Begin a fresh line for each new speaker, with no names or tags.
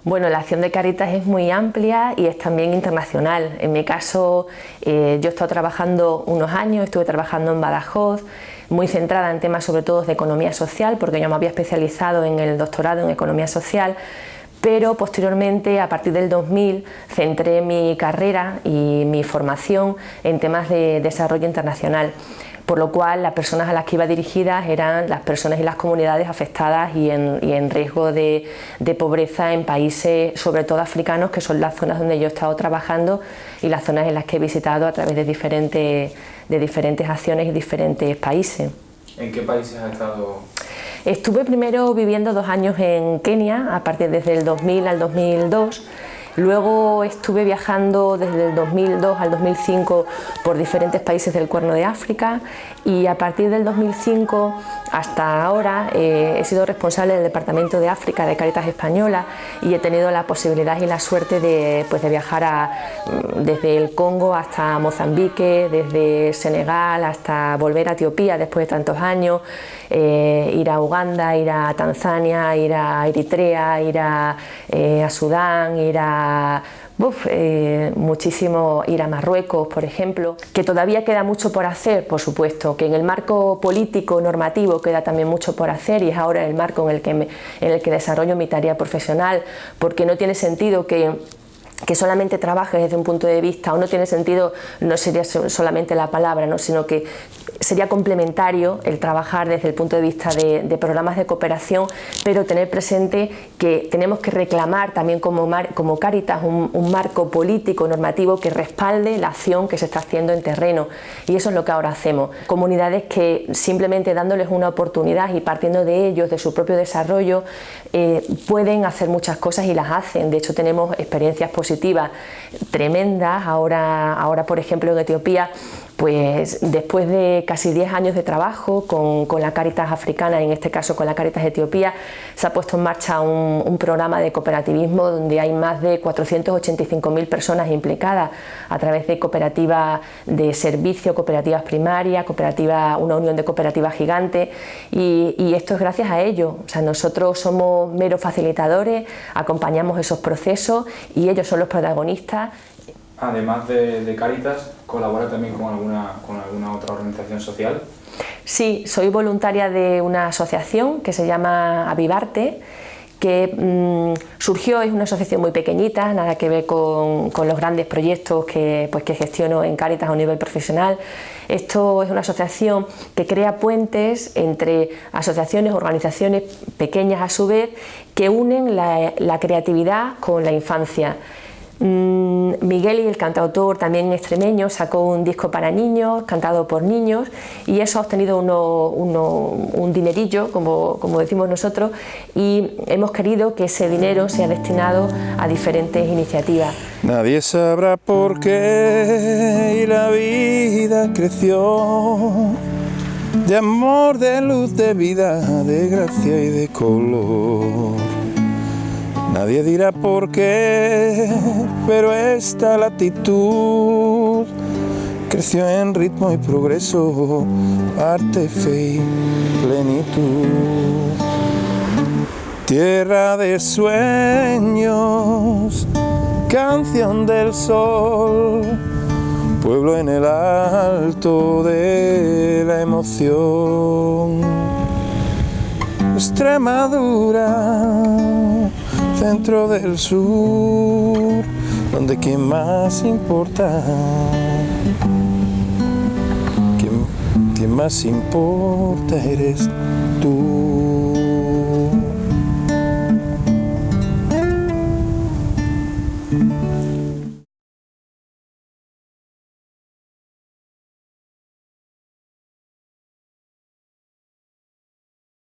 Bueno, la acción de Cáritas es muy amplia y es también internacional. En mi caso, yo he estado trabajando unos años, estuve trabajando en Badajoz, muy centrada en temas sobre todo de economía social, porque yo me había especializado en el doctorado en economía social, pero posteriormente, a partir del 2000, centré mi carrera y mi formación en temas de desarrollo internacional, por lo cual las personas a las que iba dirigidas eran las personas y las comunidades afectadas y en riesgo de pobreza en países, sobre todo africanos, que son las zonas donde yo he estado trabajando y las zonas en las que he visitado a través de diferentes acciones y diferentes países.
¿En qué países has estado?
Estuve primero viviendo 2 años en Kenia, a partir desde el 2000 al 2002. Luego estuve viajando desde el 2002 al 2005 por diferentes países del Cuerno de África y a partir del 2005 hasta ahora he sido responsable del Departamento de África de Cáritas Española y he tenido la posibilidad y la suerte de viajar desde el Congo hasta Mozambique, desde Senegal hasta volver a Etiopía después de tantos años, ir a Uganda, ir a Tanzania, ir a Eritrea, ir a Sudán, ir a muchísimo, ir a Marruecos, por ejemplo, que todavía queda mucho por hacer, por supuesto, que en el marco político normativo queda también mucho por hacer y es ahora el marco en el que desarrollo mi tarea profesional, porque no tiene sentido que solamente trabajes desde un punto de vista, o no tiene sentido, no sería solamente la palabra, ¿no? Sino que sería complementario el trabajar desde el punto de vista de programas de cooperación, pero tener presente que tenemos que reclamar también como Cáritas un marco político normativo que respalde la acción que se está haciendo en terreno, y eso es lo que ahora hacemos. Comunidades que simplemente dándoles una oportunidad y partiendo de ellos, de su propio desarrollo, pueden hacer muchas cosas y las hacen. De hecho, tenemos experiencias positivas tremendas. Ahora por ejemplo en Etiopía, pues después de casi 10 años de trabajo con la Cáritas africana, en este caso con la Cáritas Etiopía, se ha puesto en marcha un programa de cooperativismo donde hay más de 485.000 personas implicadas a través de cooperativas de servicio, cooperativas primarias, una unión de cooperativas gigante, y esto es gracias a ellos. O sea, nosotros somos meros facilitadores, acompañamos esos procesos y ellos son los protagonistas.
Además de Cáritas, ¿colabora también con alguna otra organización social?
Sí, soy voluntaria de una asociación que se llama Avivarte, que surgió, es una asociación muy pequeñita, nada que ver con los grandes proyectos que gestiono en Cáritas a un nivel profesional. Esto es una asociación que crea puentes entre asociaciones, organizaciones pequeñas a su vez, que unen la creatividad con la infancia. Miguel, el cantautor también extremeño, sacó un disco para niños, cantado por niños, y eso ha obtenido un dinerillo, como decimos nosotros, y hemos querido que ese dinero sea destinado a diferentes iniciativas.
Nadie sabrá por qué y la vida creció de amor, de luz, de vida, de gracia y de color. Nadie dirá por qué, pero esta latitud creció en ritmo y progreso, arte, fe y plenitud. Tierra de sueños, canción del sol, pueblo en el alto de la emoción. Extremadura, centro del sur, donde quien más importa, quien más importa eres tú.